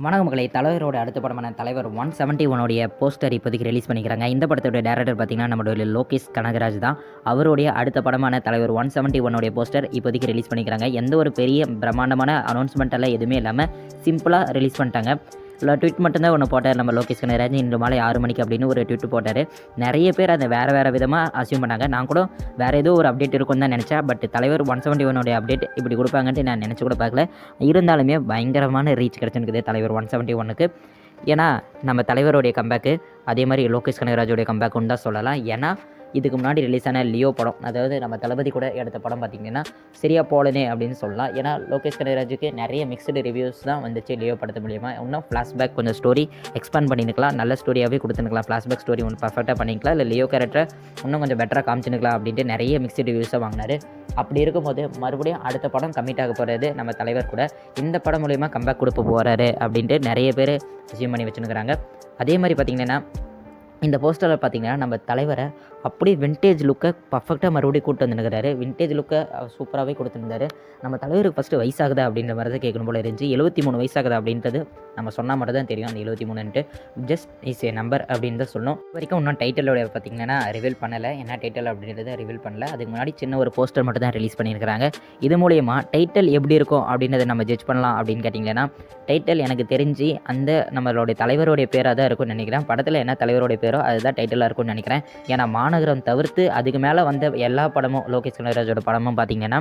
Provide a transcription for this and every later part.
வணக்கம் மக்களை. தலைவரோட அடுத்த படமான தலைவர் 171 போஸ்டர் இப்போதைக்கு ரிலீஸ் பண்ணிக்கிறாங்க. இந்த படத்தோட டைரக்டர் பார்த்தீங்கன்னா நம்மளுடைய லோகேஷ் கனகராஜ் தான். அவருடைய அடுத்த படமான தலைவர் 171 போஸ்டர் இப்போதைக்கு ரிலீஸ் பண்ணிக்கிறாங்க. எந்த ஒரு பெரிய பிரம்மாண்டமான அனௌன்ஸ்மெண்ட் எல்லாம் எதுவுமே இல்லாமல் சிம்பிளாக ரிலீஸ் பண்ணிட்டாங்க. ட்வீட் மட்டும்தான் ஒன்று போட்டார் நம்ம லோகேஷ் கனகராஜ். இன்று மாலை 6 மணிக்கு அப்படின்னு ஒரு ட்வீட் போட்டார். நிறைய பேர் அதை வேறு விதமாக அசியூம் பண்ணாங்க. நான் கூட வேறு ஏதோ ஒரு அப்டேட் இருக்குன்னு தான் நினச்சேன். பட் தலைவர் 171 அப்டேட் இப்படி கொடுப்பாங்கன்ட்டு நான் நினச்சி கூட பார்க்கல. இருந்தாலுமே பயங்கரமான ரீச் கிடச்சிருக்குது தலைவர் 171க்கு. ஏன்னா நம்ம தலைவருடைய கம்பேக்கு அதே மாதிரி லோகேஷ் கனகராஜோடைய கம்பேக்குன்னு தான் சொல்லலாம். ஏன்னா இதுக்கு முன்னாடி ரிலீஸ் ஆன லியோ படம், அதாவது நம்ம தளபதி கூட எடுத்த படம் பார்த்திங்கன்னா சரியாக போலனே அப்படின்னு சொல்லலாம். ஏன்னா லோகேஷ் கனகராஜுக்கு நிறைய மிக்சடு ரிவ்யூஸ் தான் வந்துச்சு லியோ படத்து மூலிமா. இன்னும் ஃப்ளாஷ்பேக் கொஞ்சம் ஸ்டோரி எக்ஸ்பேண்ட் பண்ணிக்கலாம், நல்ல ஸ்டோரியாகவே கொடுத்துருக்கலாம். ஃப்ளாஷ்பேக் ஸ்டோரி ஒன்று பர்ஃபெக்டாக பண்ணிக்கலாம், இல்லை லியோ கேரக்டரை இன்னும் கொஞ்சம் பெட்டராக காமிச்சுக்கலாம் அப்படின்ட்டு நிறைய மிக்சடு ரிவ்யூஸை வாங்கினார். அப்படி இருக்கும்போது மறுபடியும் அடுத்த படம் கமிட் ஆக போகிறது நம்ம தலைவர் கூட. இந்த படம் மூலிமா கம்பேக் கொடுக்க போகிறாரு அப்படின்ட்டு நிறைய பேர் அசியூம் பண்ணி வச்சுருக்கிறாங்க. அதே மாதிரி பார்த்திங்கன்னா இந்த போஸ்டரில் பார்த்திங்கன்னா நம்ம தலைவரை அப்படியே வின்டேஜ் லுக்கை பர்ஃபெக்டாக மறுபடியும் கூப்பிட்டு வந்துருக்கிறாரு. வின்டேஜ் லுக்கை சூப்பராகவே கொடுத்துருந்தாரு. நம்ம தலைவருக்கு ஃபஸ்ட்டு வயசாகுதா அப்படின்ற மாதிரி தான் கேட்கணும் போல இருந்துச்சு. 73 வயசாகுதா அப்படின்றது நம்ம சொன்னால் மட்டும் தான் தெரியும். அந்த 73ன்ட்டு ஜஸ்ட் இஸ் ஏ நம்பர் அப்படின்னு தான் சொல்லணும். இது வரைக்கும் இன்னும் டைட்டிலோட பார்த்திங்கன்னா ரிவீல் பண்ணலை. என்ன டைட்டில் அப்படின்றத ரிவீல் பண்ணல. அதுக்கு முன்னாடி சின்ன ஒரு போஸ்டர் மட்டும் தான் ரிலீஸ் பண்ணியிருக்கிறாங்க. இது மூலயமா டைட்டில் எப்படி இருக்கும் அப்படின்றத நம்ம ஜட்ஜ் பண்ணலாம் அப்படின்னு கேட்டிங்கன்னா, டைட்டில் எனக்கு தெரிஞ்சு அந்த நம்மளுடைய தலைவருடைய பேராக தான் இருக்கும்னு நினைக்கிறேன். படத்தில் என்ன தலைவருடைய பேரோ அதுதான் டைட்டிலாக இருக்கும்னு நினைக்கிறேன். ஏன்னா மாநகரம் தவிர்த்து அதுக்கு மேலே வந்த எல்லா படமும் லோகேஷ் கனகராஜோட படமும் பார்த்திங்கன்னா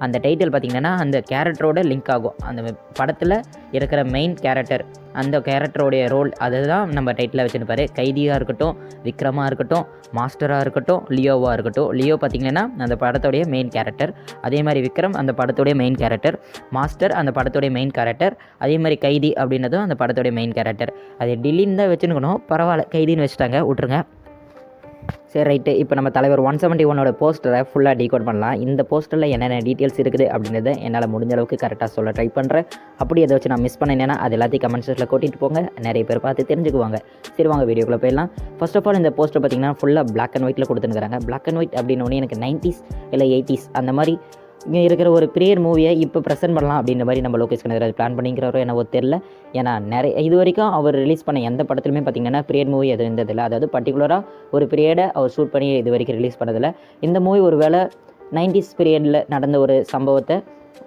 அந்த டைட்டில் பார்த்திங்கன்னா அந்த கேரக்டரோட லிங்க் ஆகும். அந்த படத்தில் இருக்கிற மெயின் கேரக்டர், அந்த கேரக்டரோடைய ரோல் அதுதான் நம்ம டைட்டில் வச்சுருப்பார். கைதியாக இருக்கட்டும், விக்ரமாக இருக்கட்டும், மாஸ்டராக இருக்கட்டும், லியோவாக இருக்கட்டும். லியோ பார்த்திங்கன்னா அந்த படத்தோடைய மெயின் கேரக்டர், அதே மாதிரி விக்ரம் அந்த படத்தோடைய மெயின் கேரக்டர், மாஸ்டர் அந்த படத்தோடைய மெயின் கேரக்டர், அதே மாதிரி கைதி அப்படின்றதும் அந்த படத்தோடைய மெயின் கேரக்டர். அது டில்லின்னு தான் வச்சுருக்கணும், பரவாயில்ல கைதின்னு வச்சுட்டாங்க, விட்ருங்க. சரி ரைட்டு. இப்போ நம்ம தலைவர் 171 போஸ்டரை ஃபுல்லாக டீகோட் பண்ணலாம். இந்த போஸ்டரில் என்னென்ன டீட்டெயில்ஸ் இருக்குது அப்படின்றத என்னால் முடிஞ்ச அளவுக்கு கரெக்டாக சொல்ல ட்ரை பண்ணுறேன். அப்படி எதை வச்சு நான் மிஸ் பண்ணினேன்னா அது எல்லாத்தையும் கமெண்ட் செக்ஷனில் கொட்டிட்டு போங்க, நிறைய பேர் பார்த்து தெரிஞ்சுக்குவாங்க. சரி வாங்க வீடியோக்குள்ளே போயிடலாம். ஃபர்ஸ்ட் ஆஃப் ஆல் இந்த போஸ்டர் பார்த்திங்கன்னா ஃபுல்லாக பிளாக் அண்ட் ஒயிட்டில் கொடுத்துருக்காங்க. பிளாக் அண்ட் ஒயிட் அப்படின்னோடனே எனக்கு 90s இல்லை 80s அந்த மாதிரி இங்கே இருக்கிற ஒரு ப்ரியர் மூவியை இப்போ ப்ரெசென்ட் பண்ணலாம் அப்படின்ற மாதிரி நம்ம லோகேஷ் கனகராஜ் பிளான் பண்ணிக்கிறவரோ என்னவோ தெரில. ஏன்னா இது வரைக்கும் அவர் ரிலீஸ் பண்ண எந்த படத்துலையுமே பார்த்திங்கன்னா ப்ரியர் மூவி எதுவும் இருந்ததில்லை. அதாவது பர்டிகுலராக ஒரு பீரியடை அவர் ஷூட் பண்ணி இது வரைக்கும் ரிலீஸ் பண்ணதில்லை. இந்த மூவி ஒரு வேளை 90s பீரியடில் நடந்த ஒரு சம்பவத்தை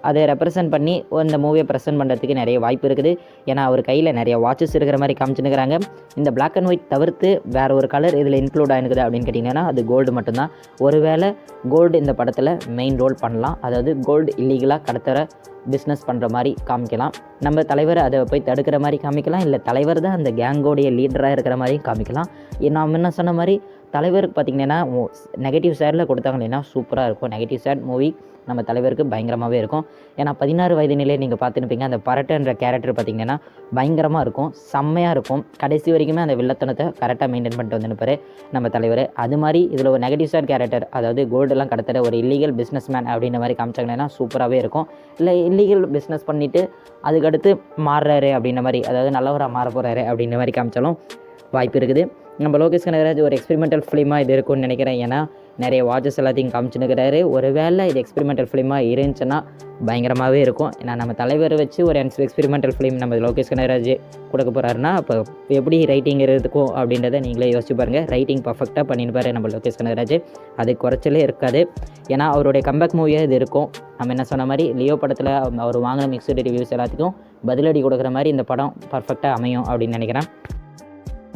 அதை ரெப்ரசென்ட் பண்ணி இந்த மூவியை ப்ரெசென்ட் பண்ணுறதுக்கு நிறைய வாய்ப்பு இருக்குது. ஏன்னா அவர் கையில் நிறைய வாட்சஸ் இருக்கிற மாதிரி காமிச்சுன்னுக்கிறாங்க. இந்த பிளாக் அண்ட் ஒயிட் தவிர்த்து வேறு ஒரு கலர் இதில் இன்க்ளூட் ஆகிருக்குது அப்படின்னு கேட்டிங்கன்னா அது கோல்டு மட்டும்தான். ஒருவேளை கோல்டு இந்த படத்தில் மெயின் ரோல் பண்ணலாம். அதாவது கோல்டு இல்லீகலாக கடத்துகிற பிஸ்னஸ் பண்ணுற மாதிரி காமிக்கலாம். நம்ம தலைவர் அதை போய் தடுக்கிற மாதிரி காமிக்கலாம், இல்லை தலைவர் தான் அந்த கேங்கோடைய லீடராக இருக்கிற மாதிரி காமிக்கலாம். நான் முன்ன சொன்ன மாதிரி தலைவருக்கு பார்த்திங்கன்னா நெகட்டிவ் சைடில் கொடுத்தாங்க இல்லைன்னா சூப்பராக இருக்கும். நெகட்டிவ் சைட் மூவி நம்ம தலைவருக்கு பயங்கரமாகவே இருக்கும். ஏன்னா 16 வயது நிலையை நீங்கள் பார்த்துருப்பீங்க. அந்த பரட்டன்ற கேரக்டர் பார்த்திங்கன்னா பயங்கரமாக இருக்கும், செம்மையாக இருக்கும். கடைசி வரைக்குமே அந்த வில்லத்தனத்தை கரெக்டாக மெயின்டைன் பண்ணிட்டு வந்துருப்பார் நம்ம தலைவர். அது மாதிரி இதில் ஒரு நெகட்டிவ் சைட் கேரக்டர், அதாவது கோல்டெல்லாம் கடத்துகிற ஒரு இல்லீகல் பிஸ்னஸ் மேன் அப்படின்ற மாதிரி காமிச்சாங்கன்னா சூப்பராகவே இருக்கும். இல்லை இல்லீகல் பிஸ்னஸ் பண்ணிவிட்டு அதுக்கடுத்து மாறுறாரு அப்படின்ற மாதிரி, அதாவது நல்லவராக மாற போகிறாரு அப்படின்ற மாதிரி காமிச்சாலும் வாய்ப்பு இருக்குது. நம்ம லோகேஷ் கனகராஜ் ஒரு எக்ஸ்பெரிமெண்டல் ஃபிலிமாக இது இருக்கும்னு நினைக்கிறேன். ஏன்னா நிறைய வாட்சஸ் எல்லாத்தையும் காமிச்சுன்னுக்கிறாரு. ஒரு வேளை இது எக்ஸ்பெரிமெண்டல் ஃபிலிமாக இருந்துச்சுன்னா பயங்கரமாகவே இருக்கும். ஏன்னா நம்ம தலைவர் வச்சு ஒரு எக்ஸ்பெரிமெண்டல் ஃபிலிம் நம்ம லோகேஷ் கனகராஜ் கொடுக்க போகிறாருன்னா அப்போ எப்படி ரைட்டிங் இருக்கும் அப்படின்றத நீங்களே யோசிச்சு பாருங்கள். ரைட்டிங் பர்ஃபெக்டாக பண்ணியிருப்பார் நம்ம லோகேஷ் கனகராஜ், அது குறைச்சலே இருக்காது. ஏன்னா அவருடைய கம்பேக் மூவியாக இது இருக்கும். நம்ம என்ன சொன்ன மாதிரி லியோ படத்தில் அவர் வாங்கின மிக்சடு ரிவ்யூஸ் எல்லாத்துக்கும் பதிலடி கொடுக்குற மாதிரி இந்த படம் பர்ஃபெக்டாக அமையும் அப்படின்னு நினைக்கிறேன்.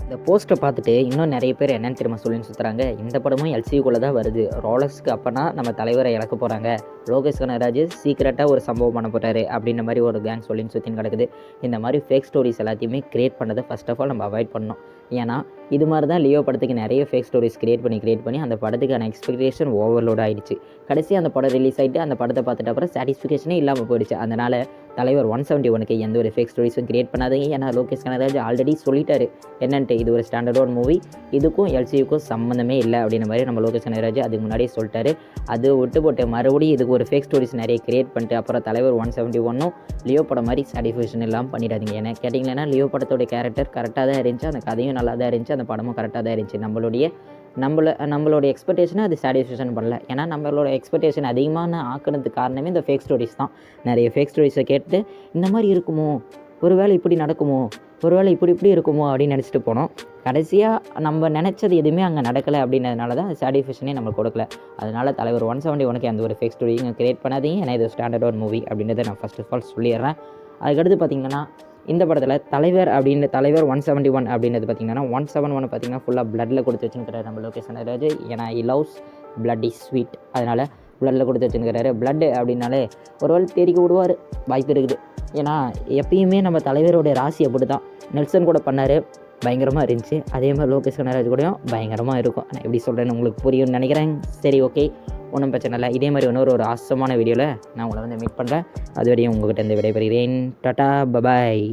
இந்த போஸ்ட்டை பார்த்துட்டு இன்னும் நிறைய பேர் என்னென்னு திரும்ப சொல்லின்னு சுற்றுறாங்க, இந்த படமும் எல்சியூக்குள்ளே தான் வருது, ரோலக்ஸ்க்கு அப்போனா நம்ம தலைவரை இழக்க போகிறாங்க, லோகேஷ் கனகராஜ் சீக்கிரட்டாக ஒரு சம்பவம் பண்ண போகிறாரு அப்படின்ற மாதிரி ஒரு கேங் சொல்லின்னு சுற்றின்னு கிடக்குது. இந்த மாதிரி ஃபேக் ஸ்டோரிஸ் எல்லாத்தையுமே க்ரியேட் பண்ணதை ஃபஸ்ட் ஆஃப் ஆல் நம்ம அவாய்ட் பண்ணணும். ஏன்னா இது மாதிரி தான் லியோ படத்துக்கு நிறைய ஃபேக் ஸ்டோரிஸ் க்ரியேட் பண்ணி அந்த படத்துக்கான எக்ஸ்பெக்டேஷன் ஓவர்லோட் ஆகிடுச்சு. கடைசி அந்த படம் ரிலீஸ் ஆகிட்டு அந்த படத்தை பார்த்துட்டு அப்புறம் சாட்டிஸ்ஃபிகேஷனே இல்லாமல் போயிடுச்சு. அதனால் தலைவர் 171க்கு எந்த ஒரு ஃபேக் ஸ்டோரிஸும் க்ரியேட் பண்ணாதீங்க. ஏன்னா லோகேஷ் கனகராஜ் ஆல்ரெடி சொல்லிட்டாரு என்னன்ட்டு, இது ஒரு ஸ்டாண்டர்ட் மூவி, இதுக்கும் எல்சியூக்கும் சம்மந்தமே இல்லை அப்படின்ற மாதிரி நம்ம லோகேஷ் கனகராஜ் அதுக்கு முன்னாடியே சொல்லிட்டாரு. அது விட்டு போட்டு மறுபடியும் இதுக்கு ஒரு ஃபேக் ஸ்டோரிஸ் நிறைய க்ரியேட் பண்ணிட்டு அப்புறம் தலைவர் 171 லியோ படம் மாதிரி சாட்டிஸ்ஃபேக்ஷன் இல்லாமல் பண்ணிடாதீங்க. ஏன்னா கேட்டிங்கன்னா லியோ படத்தோட கேரக்டர் கரெக்டாக தான் இருந்துச்சு, அந்த கதையும் நல்லா தான் இருந்துச்சு, அந்த படமும் கரெக்டாக தான் இருந்துச்சு. நம்மளோட எக்ஸ்பெக்டேஷனை அது சாட்டிஸ்ஃபேக்ஷன் பண்ணல. ஏன்னா நம்மளோட எக்ஸ்பெக்டேஷன் அதிகமான ஆக்குனதுக்கு காரணமே இந்த ஃபேக் ஸ்டோரிஸ் தான். நிறைய ஃபேக் ஸ்டோரிஸை கேட்டு இந்த மாதிரி இருக்குமோ, ஒருவேளை இப்படி நடக்குமோ, ஒருவேளை இப்படி இருக்குமோ அப்படின்னு நினச்சிட்டு போனோம். கடைசியாக நம்ம நினச்சது எதுவுமே அங்கே நடக்கலை அப்படின்றதுனால தான் சாட்டிஸ்ஃபேக்ஷனே நம்மளுக்கு கொடுக்கல. அதனால் தலைவர் 171க்கு அந்த ஒரு ஃபேக் ஸ்டோரியும் கிரியேட் பண்ணாதீங்க. ஏன்னா இது ஸ்டாண்டர்ட் மூவி அப்படின்றத நான் ஃபர்ஸ்ட் ஆஃப் ஆல் சொல்லிடுறேன். அதுக்கடுத்து பார்த்திங்கன்னா இந்த படத்தில் தலைவர் 171 அப்படின்றது பார்த்திங்கன்னா 171 பார்த்திங்கன்னா ஃபுல்லாக ப்ளட்டில் கொடுத்து வச்சுருக்கிறாரு நம்ம லோகேஷ் கனகராஜ். ஏன்னா இ லவ்ஸ் பிளட் இஸ் ஸ்வீட், அதனால் ப்ளட்டில் கொடுத்து வச்சுருக்கிறாரு. ப்ளட்டு அப்படின்னாலே ஒரு வேளை தெரிக்க விடுவார், வாய்ப்பு இருக்குது. ஏன்னா எப்பயுமே நம்ம தலைவரோடைய ராசி அப்படி தான். நெல்சன் கூட பண்ணார், பயங்கரமாக இருந்துச்சு. அதே மாதிரி லோகேஷ் கனகராஜ் கூடயும் பயங்கரமாக இருக்கும். நான் எப்படி சொல்கிறேன்னு உங்களுக்கு புரியும்னு நினைக்கிறேன். சரி, ஓகே, ஒன்றும் பிரச்சனை இல்லை. இதே மாதிரி ஒரு ஆசமான வீடியோவில் நான் உங்களை மீட் பண்ணுறேன். அது வரையும் உங்கள்கிட்ட இருந்து விடைபெறுகிறேன். டாடா, பபாய்.